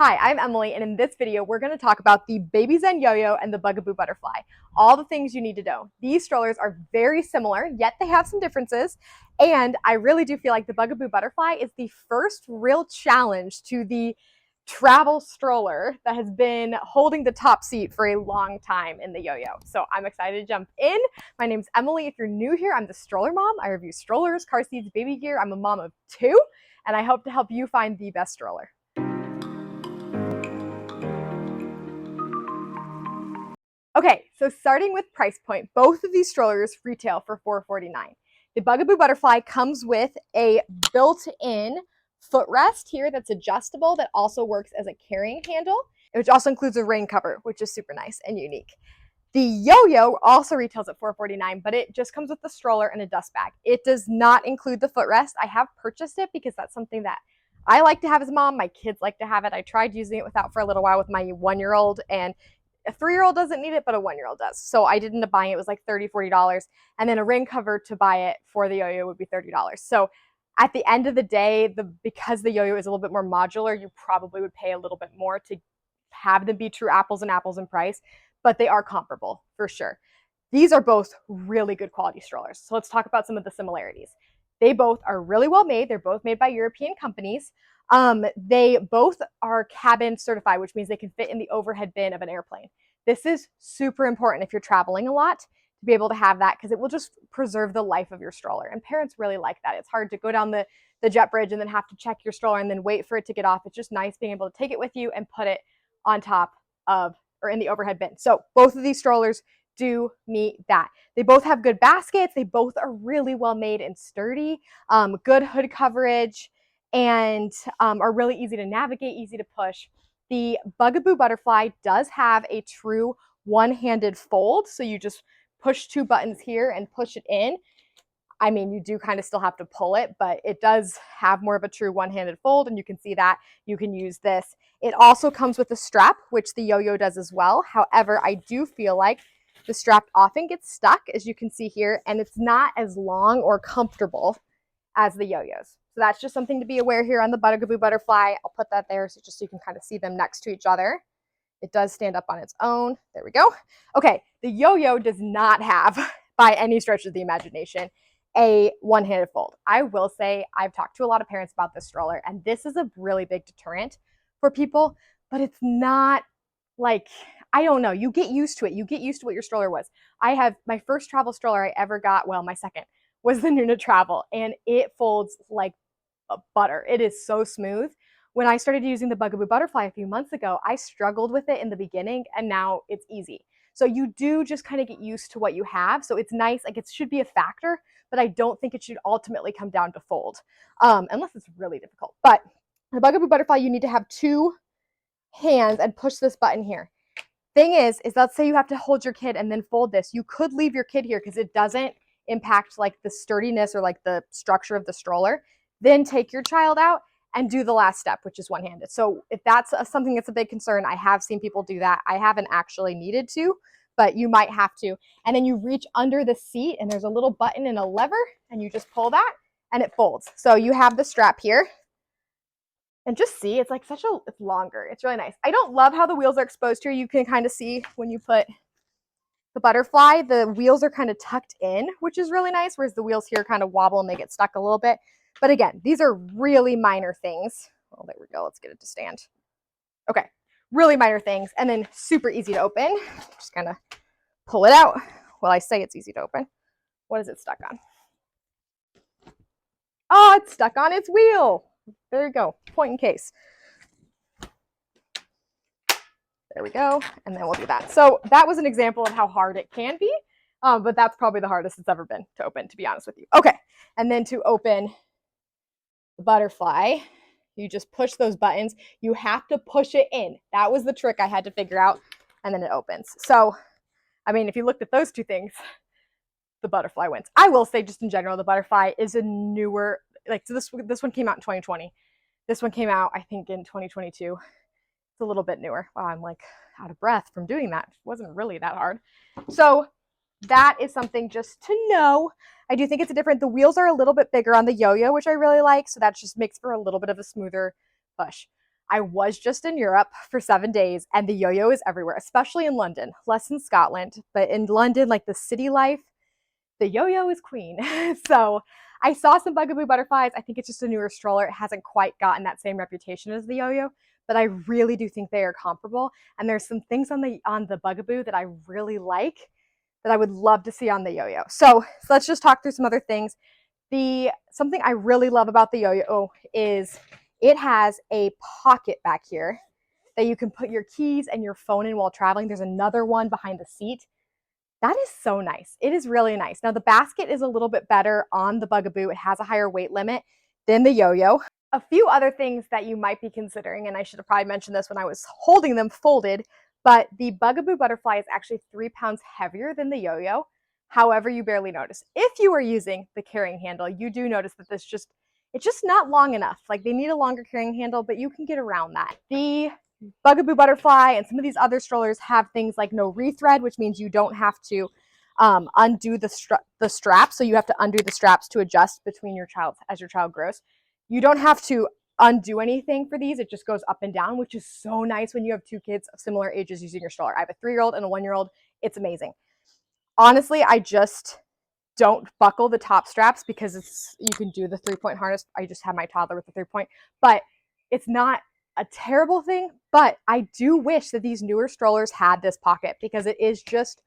Hi, I'm Emily, and in this video, we're going to talk about the Babyzen Yoyo and the Bugaboo Butterfly. All the things you need to know. These strollers are very similar, yet they have some differences, and I really do feel like the Bugaboo Butterfly is the first real challenge to the travel stroller that has been holding the top seat for a long time in the Yoyo. So I'm excited to jump in. My name's Emily. If you're new here, I'm the stroller mom. I review strollers, car seats, baby gear. I'm a mom of two, and I hope to help you find the best stroller. Okay, so starting with price point, both of these strollers retail for $449. The Bugaboo Butterfly comes with a built-in footrest here that's adjustable that also works as a carrying handle, which also includes a rain cover, which is super nice and unique. The Yoyo also retails at $449, but it just comes with the stroller and a dust bag. It does not include the footrest. I have purchased it because that's something that I like to have as a mom. My kids like to have it. I tried using it without for a little while with my 1-year-old, and a 3-year-old doesn't need it, but a 1-year-old does. So I did end up buying it. It was like $30, $40. And then a rain cover to buy it for the Yoyo would be $30. So at the end of the day, because the Yoyo is a little bit more modular, you probably would pay a little bit more to have them be true apples and apples in price, but they are comparable for sure. These are both really good quality strollers. So let's talk about some of the similarities. They both are really well made. They're both made by European companies. They both are cabin certified, which means they can fit in the overhead bin of an airplane. This is super important if you're traveling a lot to be able to have that, because it will just preserve the life of your stroller. And parents really like that. It's hard to go down the jet bridge and then have to check your stroller and then wait for it to get off. It's just nice being able to take it with you and put it on top of or in the overhead bin. So both of these strollers do meet that. They both have good baskets. They both are really well made and sturdy, good hood coverage, and are really easy to navigate, easy to push. The Bugaboo Butterfly does have a true one-handed fold, so you just push 2 buttons here and push it in. I mean, you do kind of still have to pull it, but it does have more of a true one-handed fold, and you can see that. You can use this. It also comes with a strap, which the Yoyo does as well. However, I do feel like the strap often gets stuck, as you can see here, and it's not as long or comfortable as the Yoyos. So that's just something to be aware here on the Bugaboo Butterfly. I'll put that there so just so you can kind of see them next to each other. It does stand up on its own. There we go. Okay, the Yoyo does not have, by any stretch of the imagination, a one-handed fold. I will say I've talked to a lot of parents about this stroller, and this is a really big deterrent for people, but it's not like, I don't know, you get used to it. You get used to what your stroller was. I have my first travel stroller I ever got, well, my second, was the Nuna Travel, and it folds like butter. It is so smooth. When I started using the Bugaboo Butterfly a few months ago, I struggled with it in the beginning, and now it's easy. So you do just kind of get used to what you have. So it's nice, like it should be a factor, but I don't think it should ultimately come down to fold, unless it's really difficult. But the Bugaboo Butterfly, you need to have 2 hands and push this button here. Thing is let's say you have to hold your kid and then fold this. You could leave your kid here because it doesn't impact like the sturdiness or like the structure of the stroller. Then take your child out and do the last step, which is one-handed. So if that's something that's a big concern, I have seen people do that. I haven't actually needed to, but you might have to. And then you reach under the seat and there's a little button and a lever and you just pull that and it folds. So you have the strap here. And just see, it's like it's longer. It's really nice. I don't love how the wheels are exposed here. You can kind of see when you put the Butterfly, the wheels are kind of tucked in, which is really nice, whereas the wheels here kind of wobble and they get stuck a little bit. But again, these are really minor things. Oh, there we go. Let's get it to stand. Okay, really minor things, and then super easy to open. Just kind of pull it out. Well, I say it's easy to open. What is it stuck on? Oh, it's stuck on its wheel. There you go, point in case. There we go, and then we'll do that. So that was an example of how hard it can be, but that's probably the hardest it's ever been to open, to be honest with you. Okay, and then to open the Butterfly, you just push those buttons. You have to push it in. That was the trick I had to figure out, and then it opens. So, I mean, if you looked at those 2 things, the Butterfly wins. I will say, just in general, the Butterfly is a newer, like, so this one came out in 2020. This one came out, I think, in 2022. It's a little bit newer. Wow, I'm like out of breath from doing that. It wasn't really that hard. So that is something just to know. I do think it's different. The wheels are a little bit bigger on the Yoyo, which I really like. So that just makes for a little bit of a smoother push. I was just in Europe for 7 days, and the yo-yo is everywhere, especially in London, less in Scotland, but in London, like the city life, the yo-yo is queen. So I saw some Bugaboo Butterflies. I think it's just a newer stroller. It hasn't quite gotten that same reputation as the yo-yo, but I really do think they are comparable. And there's some things on the Bugaboo that I really like that I would love to see on the yo-yo. So let's just talk through some other things. Something I really love about the yo-yo is it has a pocket back here that you can put your keys and your phone in while traveling. There's another one behind the seat. That is so nice. It is really nice. Now the basket is a little bit better on the Bugaboo. It has a higher weight limit than the yo-yo. A few other things that you might be considering, and I should have probably mentioned this when I was holding them folded, but the Bugaboo Butterfly is actually 3 pounds heavier than the yo-yo. However, you barely notice. If you are using the carrying handle, you do notice that it's just not long enough. Like they need a longer carrying handle, but you can get around that. The Bugaboo Butterfly and some of these other strollers have things like no rethread, which means you don't have to undo the straps. So you have to undo the straps to adjust between your child as your child grows. You don't have to undo anything for these. It just goes up and down, which is so nice when you have two kids of similar ages using your stroller. I have a 3-year-old and a 1-year-old. It's amazing. Honestly, I just don't buckle the top straps because you can do the 3-point harness. I just have my toddler with the 3-point, but it's not a terrible thing. But I do wish that these newer strollers had this pocket because it is just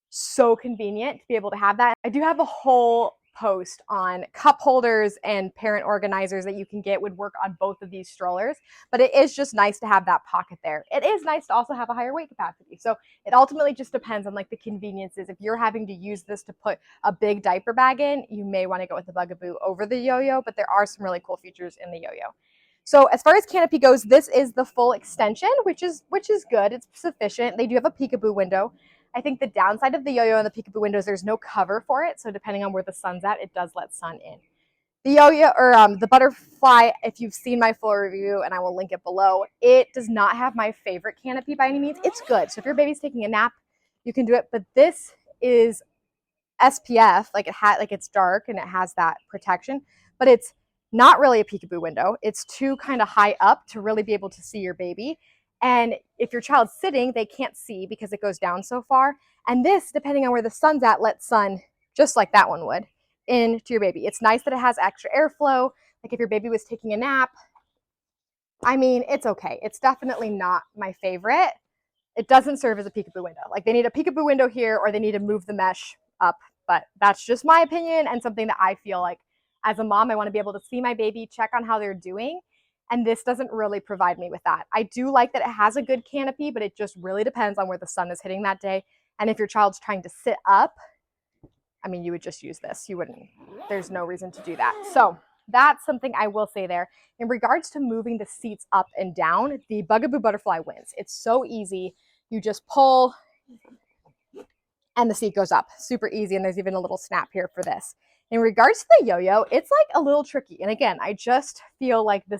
so convenient to be able to have that. I do have a whole post on cup holders and parent organizers that you can get would work on both of these strollers, but it is just nice to have that pocket there. It is nice to also have a higher weight capacity. So it ultimately just depends on like the conveniences. If you're having to use this to put a big diaper bag in, you may want to go with the Bugaboo over the yo-yo, but there are some really cool features in the yo-yo. So as far as canopy goes, this is the full extension, which is good. It's sufficient. They do have a peekaboo window. I think the downside of the yo-yo and the peekaboo windows, there's no cover for it. So depending on where the sun's at, it does let sun in. The yo-yo or the butterfly, if you've seen my full review, and I will link it below, it does not have my favorite canopy by any means. It's good. So if your baby's taking a nap, you can do it. But this is SPF, like it's dark and it has that protection, but it's not really a peekaboo window. It's too kind of high up to really be able to see your baby. And if your child's sitting, they can't see because it goes down so far. And this, depending on where the sun's at, lets sun, just like that one would, into your baby. It's nice that it has extra airflow. Like if your baby was taking a nap, I mean, it's okay. It's definitely not my favorite. It doesn't serve as a peekaboo window. Like they need a peekaboo window here or they need to move the mesh up. But that's just my opinion and something that I feel like as a mom, I want to be able to see my baby, check on how they're doing. And this doesn't really provide me with that. I do like that it has a good canopy, but it just really depends on where the sun is hitting that day. And if your child's trying to sit up, I mean, you would just use this. You wouldn't, there's no reason to do that. So that's something I will say there. In regards to moving the seats up and down, the Bugaboo Butterfly wins. It's so easy. You just pull and the seat goes up. Super easy. And there's even a little snap here for this. In regards to the yo-yo, it's like a little tricky. And again, I just feel like the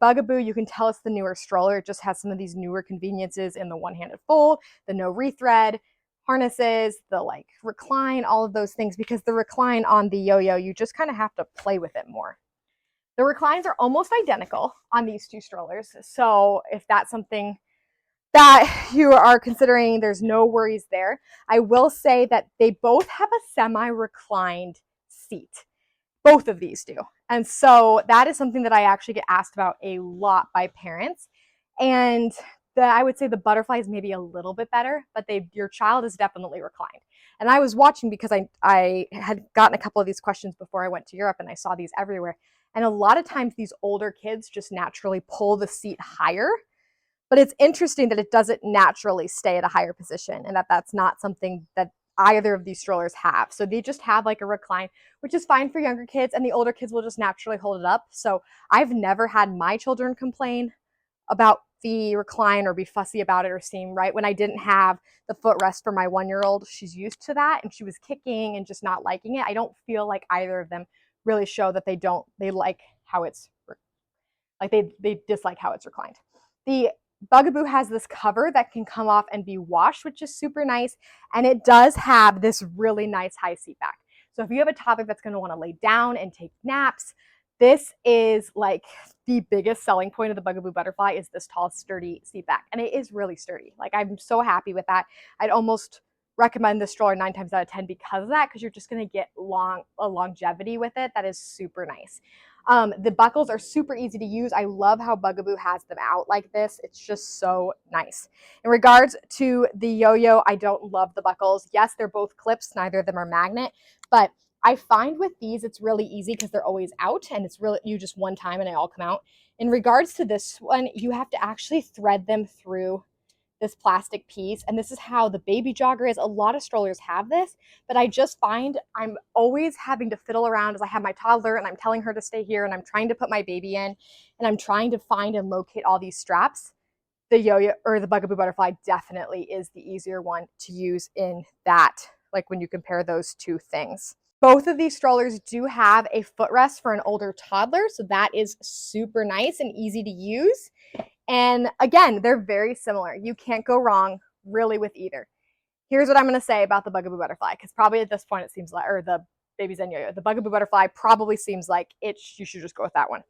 Bugaboo, you can tell it's the newer stroller. It just has some of these newer conveniences in the one-handed fold, the no rethread, harnesses, the like recline, all of those things, because the recline on the yo-yo, you just kind of have to play with it more. The reclines are almost identical on these two strollers. So if that's something that you are considering, there's no worries there. I will say that they both have a semi-reclined seat. Both of these do. And so that is something that I actually get asked about a lot by parents. And I would say the butterfly is maybe a little bit better, but your child is definitely reclined. And I was watching because I had gotten a couple of these questions before I went to Europe and I saw these everywhere. And a lot of times these older kids just naturally pull the seat higher. But it's interesting that it doesn't naturally stay at a higher position and that that's not something that either of these strollers have. So they just have like a recline, which is fine for younger kids, and the older kids will just naturally hold it up. So I've never had my children complain about the recline or be fussy about it or seem right when I didn't have the footrest for my 1-year-old. She's used to that and she was kicking and just not liking it. I don't feel like either of them really show that they like how it's like they dislike how it's reclined. The Bugaboo has this cover that can come off and be washed, which is super nice. And it does have this really nice high seat back. So if you have a toddler that's going to want to lay down and take naps, This is like the biggest selling point of the Bugaboo Butterfly is this tall, sturdy seat back. And it is really sturdy. Like, I'm so happy with that. I'd almost recommend this stroller 9 times out of 10 because of that, because you're just going to get a longevity with it that is super nice. The buckles are super easy to use. I love how Bugaboo has them out like this. It's just so nice. In regards to the Yo-Yo, I don't love the buckles. Yes, they're both clips. Neither of them are magnet, but I find with these, it's really easy because they're always out, and it's really, you just one time and they all come out. In regards to this one, you have to actually thread them through this plastic piece, and this is how the baby jogger is. A lot of strollers have this, but I just find I'm always having to fiddle around as I have my toddler and I'm telling her to stay here and I'm trying to put my baby in and I'm trying to find and locate all these straps. The Yo-Yo or the Bugaboo Butterfly definitely is the easier one to use in that, like when you compare those two things. Both of these strollers do have a footrest for an older toddler, so that is super nice and easy to use. And again, they're very similar. You can't go wrong really with either. Here's what I'm going to say about the Bugaboo Butterfly, because probably at this point it seems like, or the Babyzen Yoyo, the Bugaboo Butterfly probably seems like you should just go with that one.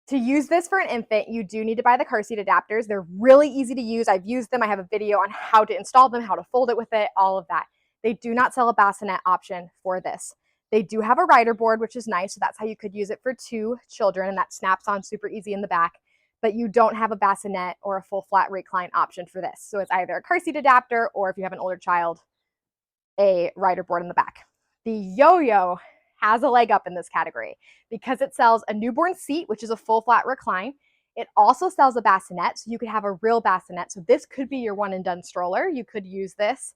To use this for an infant, you do need to buy the car seat adapters. They're really easy to use. I've used them. I have a video on how to install them, how to fold it with it, all of that. They do not sell a bassinet option for this. They do have a rider board, which is nice. So that's how you could use it for 2 children, and that snaps on super easy in the back. But you don't have a bassinet or a full flat recline option for this. So it's either a car seat adapter, or if you have an older child, a rider board in the back. The Yo-Yo has a leg up in this category because it sells a newborn seat, which is a full flat recline. It also sells a bassinet, so you could have a real bassinet. So this could be your one and done stroller. You could use this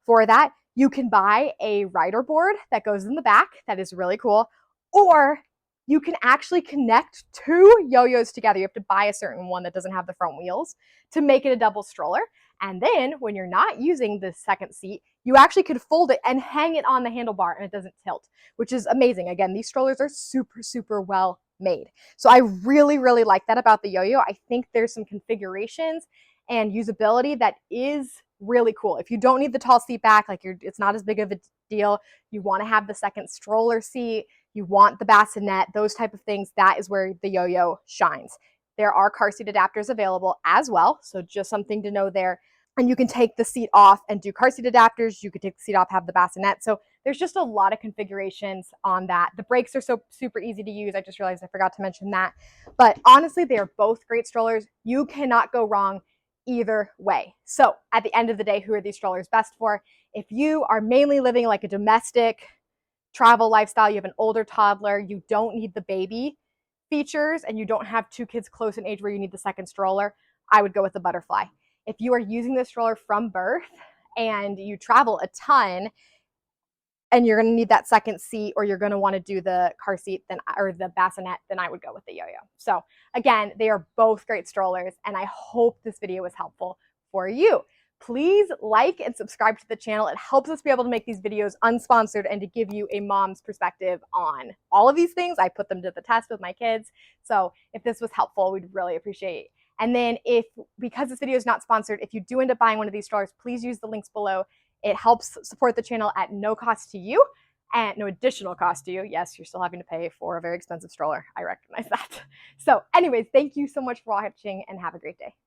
for that. You can buy a rider board that goes in the back. That is really cool. Or you can actually connect 2 Yo-Yos together. You have to buy a certain one that doesn't have the front wheels to make it a double stroller. And then when you're not using the second seat, you actually could fold it and hang it on the handlebar and it doesn't tilt, which is amazing. Again, these strollers are super, super well made. So I really, really like that about the Yo-Yo. I think there's some configurations and usability that is really cool. If you don't need the tall seat back, like it's not as big of a deal, you want to have the second stroller seat, you want the bassinet, those type of things, that is where the Yo-Yo shines. There are car seat adapters available as well, so just something to know there. And you can take the seat off and do car seat adapters. You could take the seat off, have the bassinet. So there's just a lot of configurations on that. The brakes are so super easy to use. I just realized I forgot to mention that. But honestly, they are both great strollers. You cannot go wrong either way. So at the end of the day, who are these strollers best for? If you are mainly living like a domestic travel lifestyle, you have an older toddler, you don't need the baby features, and you don't have 2 kids close in age where you need the second stroller, I would go with the Butterfly. If you are using the stroller from birth and you travel a ton and you're going to need that second seat, or you're going to want to do the car seat or the bassinet, then I would go with the Yo-Yo. So again, they are both great strollers, and I hope this video was helpful for you. Please like and subscribe to the channel. It helps us be able to make these videos unsponsored and to give you a mom's perspective on all of these things. I put them to the test with my kids. So if this was helpful, we'd really appreciate it. And then because this video is not sponsored, if you do end up buying one of these strollers, please use the links below. It helps support the channel at no cost to you and no additional cost to you. Yes, you're still having to pay for a very expensive stroller. I recognize that. So anyways, thank you so much for watching and have a great day.